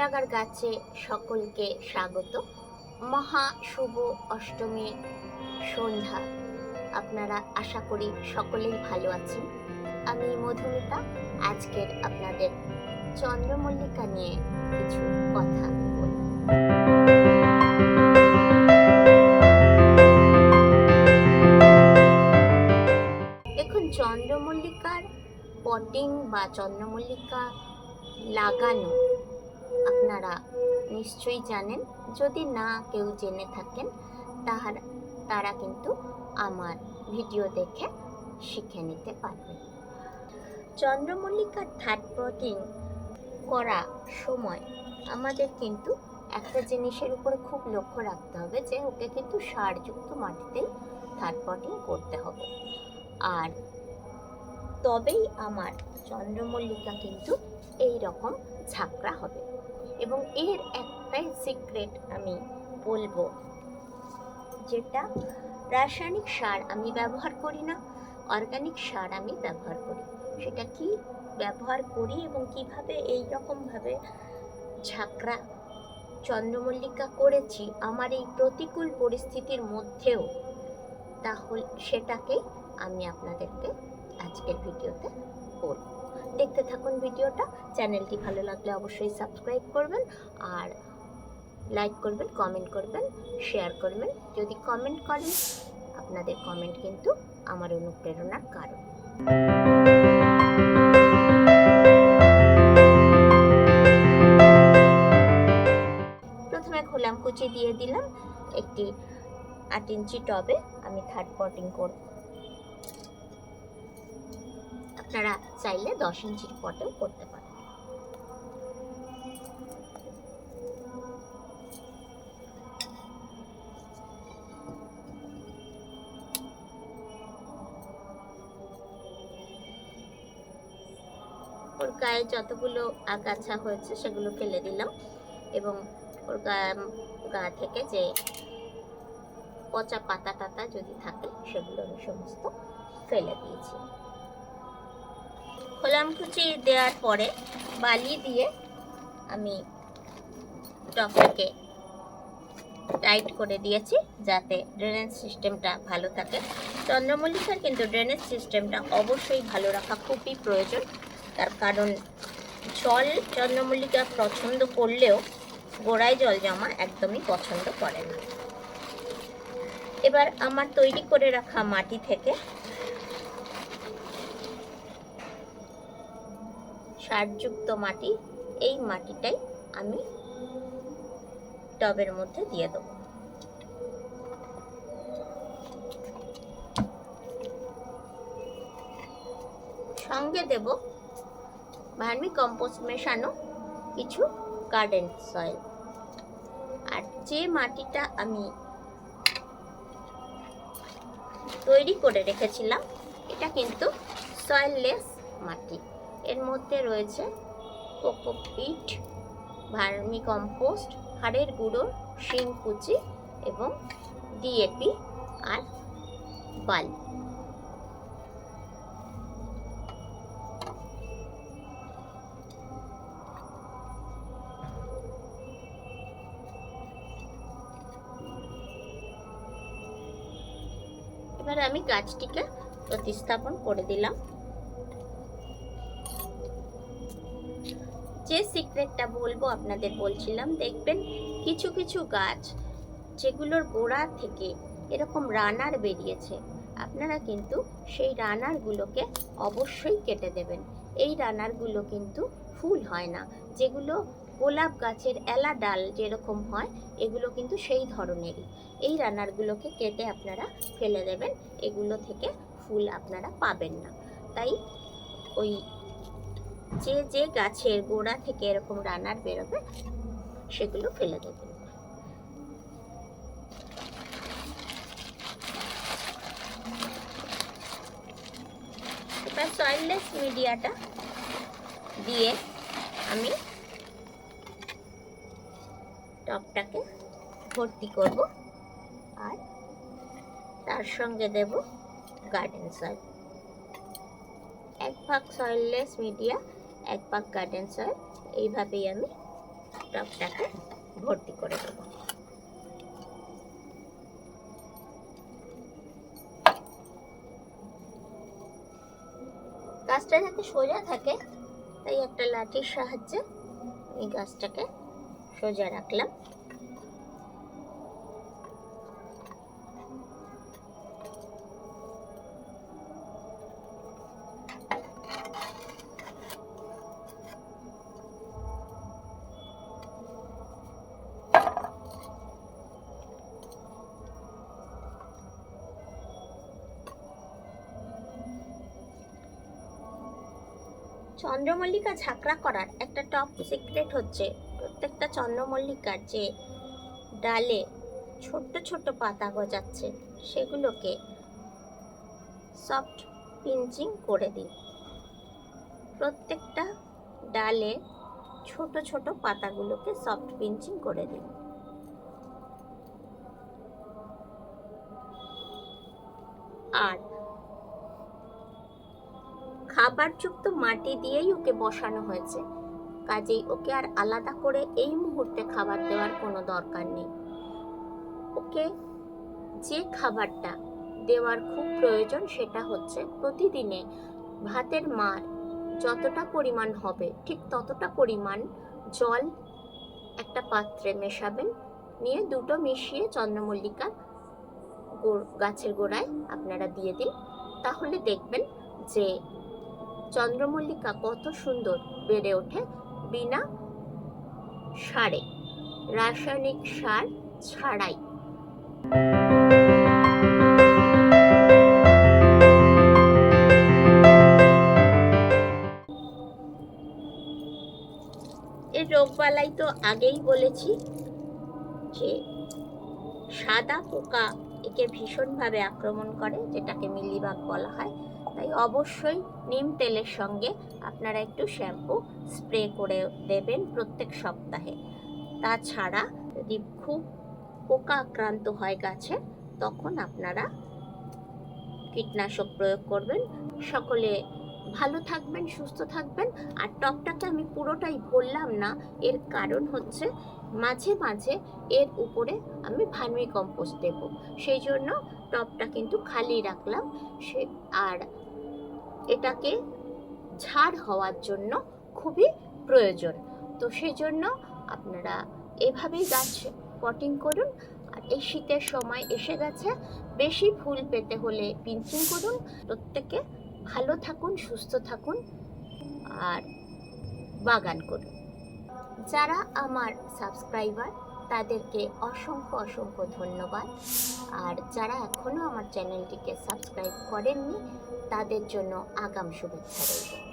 ভালোলাগার গাছে সকলকে স্বাগত। মহা শুভ অষ্টমী সন্ধ্যা। আপনারা আশা করি সকলেই ভালো আছেন। আমি মধুমিতা আজকের আপনাদের চন্দ্রমল্লিকা নিয়ে কিছু কথা বলব। দেখুন, চন্দ্রমল্লিকার পটিং বা চন্দ্রমল্লিকা লাগানো আপনারা নিশ্চয়ই জানেন। যদি না কেউ জেনে থাকেন তারা কিন্তু আমার ভিডিও দেখে শিখে নিতে পারবেন। চন্দ্রমল্লিকার থার্ড পটিং করা সময় আমাদের কিন্তু একটা জিনিসের উপরে খুব লক্ষ্য রাখতে হবে, যে ওকে কিন্তু সারযুক্ত মাটিতেই থার্ড পটিং করতে হবে। আর তবেই আমার চন্দ্রমল্লিকা কিন্তু এই রকম ঝাঁকড়া হবে। এবং এর একটাই সিক্রেট আমি বলবো, যেটা রাসায়নিক সার আমি ব্যবহার করি না, অর্গানিক সার আমি ব্যবহার করি। সেটা কি ব্যবহার করি এবং কিভাবে এই রকমভাবে ঝাঁকড়া চন্দ্রমল্লিকা করেছি আমার এই প্রতিকূল পরিস্থিতির মধ্যেও, তাহলে সেটাকেই আমি আপনাদেরকে আজকের ভিডিওতে বলব। দেখতে থাকুন ভিডিওটা। চ্যানেলটি ভালো লাগলে অবশ্যই সাবস্ক্রাইব করবেন, আর লাইক করবেন, কমেন্ট করবেন, শেয়ার করবেন। যদি কমেন্ট করেন, আপনাদের কমেন্ট কিন্তু আমার অনুপ্রেরণার কারণ। প্রথমে খোলাম কুচি দিয়ে দিলাম একটি 8 ইঞ্চি টবে। আমি থার্ড পটিং করব। আপনারা চাইলে 10 ইঞ্চির পটেও করতে পারেন। ওর গায়ে যতগুলো আগাছা হয়েছে সেগুলো ফেলে দিলাম, এবং ওর গা থেকে যে পচা পাতা টাতা যদি থাকে সেগুলো আমি সমস্ত ফেলে দিয়েছি। খোলাম কুচি দেওয়ার পরে বালি দিয়ে আমি টবটাকে টাইট করে দিয়েছি, যাতে ড্রেনেজ সিস্টেমটা ভালো থাকে। চন্দ্রমল্লিকার কিন্তু ড্রেনেজ সিস্টেমটা অবশ্যই ভালো রাখা খুবই প্রয়োজন। তার কারণ জল চন্দ্রমল্লিকা পছন্দ করলেও গোড়ায় জল জমা একদমই পছন্দ করে না। এবার আমার তৈরি করে রাখা মাটি থেকে সারযুক্ত মাটি, এই মাটিটাই আমি টবের মধ্যে দিয়ে দেবো। সঙ্গে দেব ভার্মি কম্পোস্ট মেশানো কিছু গার্ডেন সয়েল। আর যে মাটিটা আমি তৈরি করে রেখেছিলাম, এটা কিন্তু সয়েললেস মাটি। এর মধ্যে রয়েছে কোকোপিট, ভার্মি কম্পোস্ট, হাড়ের গুঁড়ো, শিংকুচি এবং ডিএপি আর বালি। এবার আমি গাছটিকে প্রতিস্থাপন করে দিলাম। যে সিক্রেটটা বলবো আপনাদের বলছিলাম, দেখবেন কিছু কিছু গাছ যেগুলোর গোড়া থেকে এরকম রানার বেরিয়েছে, আপনারা কিন্তু সেই রানারগুলোকে অবশ্যই কেটে দেবেন। এই রানারগুলো কিন্তু ফুল হয় না। যেগুলো গোলাপ গাছের এলা ডাল যেরকম হয়, এগুলো কিন্তু সেই ধরনেরই। এই রানারগুলোকে কেটে আপনারা ফেলে দেবেন, এগুলো থেকে ফুল আপনারা পাবেন না। তাই ওই যে গাছের গোড়া থেকে এরকম রানার বেরোবে সেগুলো ফেলে দেবেন। এবার সয়েললেস মিডিয়াটা দিয়ে আমি টবটাকে ভর্তি করব, আর তার সঙ্গে দেব গার্ডেন সয়েল। 1 ভাগ সয়েললেস মিডিয়া, 1 ভাগ গার্ডেন সয়েল, এইভাবেই আমি টবটাকে ভর্তি করে দেবো। গাছটা যাতে সোজা থাকে তাই একটা লাঠির সাহায্যে এই গাছটাকে সোজা রাখলাম। চন্দ্রমল্লিকা ঝাঁকড়া করার একটা টপ সিক্রেট হচ্ছে প্রত্যেকটা চন্দ্রমল্লিকার যে ডালে ছোট্ট ছোট্ট পাতা গজাচ্ছে সেগুলোকে সফট পিঞ্চিং করে দিন। প্রত্যেকটা ডালে ছোট ছোট পাতাগুলোকে সফট পিঞ্চিং করে দিন। আর খাবারযুক্ত মাটি দিয়েই ওকে বসানো হয়েছে, কাজেই ওকে আর আলাদা করে এই মুহূর্তে খাবার দেওয়ার কোনো দরকার নেই। ওকে যে খাবারটা দেওয়ার খুব প্রয়োজন সেটা হচ্ছে প্রতিদিনে ভাতের মার যতটা পরিমাণ হবে ঠিক ততটা পরিমাণ জল একটা পাত্রে মেশাবেন, নিয়ে দুটো মিশিয়ে চন্দ্রমল্লিকা গাছের গোড়ায় আপনারা দিয়ে দিন। তাহলে দেখবেন যে চন্দ্রমল্লিকা কত সুন্দর বেড়ে ওঠে বিনা সারে, রাসায়নিক সার ছাড়াই। এর রোগবালাই তো আগেই বলেছি যে সাদা পোকা একে ভীষণভাবে আক্রমণ করে, যেটাকে মিলিবাগ বলা হয়। তাই অবশ্যই নিম তেলের সঙ্গে আপনারা একটু শ্যাম্পু স্প্রে করে দেবেন প্রত্যেক সপ্তাহে। তাছাড়া যদি খুব পোকা আক্রান্ত হয় গাছে তখন আপনারা কীটনাশক প্রয়োগ করবেন। সকলে ভালো থাকবেন, সুস্থ থাকবেন। আর টবটাকে আমি পুরোটাই বললাম না, এর কারণ হচ্ছে মাঝে মাঝে এর উপরে আমি ভার্মি কম্পোস্ট দেব, সেই জন্য টবটা কিন্তু খালি রাখলাম। আর এটাকে ঝাড় হওয়ার জন্য খুবই প্রয়োজন। তো সেই জন্য আপনারা এভাবেই গাছ পটিং করুন। আর এই শীতের সময় এসে গেছে, বেশি ফুল পেতে হলে পিঞ্চিং করুন। প্রত্যেকে ভালো থাকুন, সুস্থ থাকুন আর বাগান করুন। যারা আমার সাবস্ক্রাইবার তাদেরকে অসংখ্য অসংখ্য ধন্যবাদ। আর যারা এখনও আমার চ্যানেলটিকে সাবস্ক্রাইব করেননি তাদের জন্য আগাম শুভেচ্ছা রইল।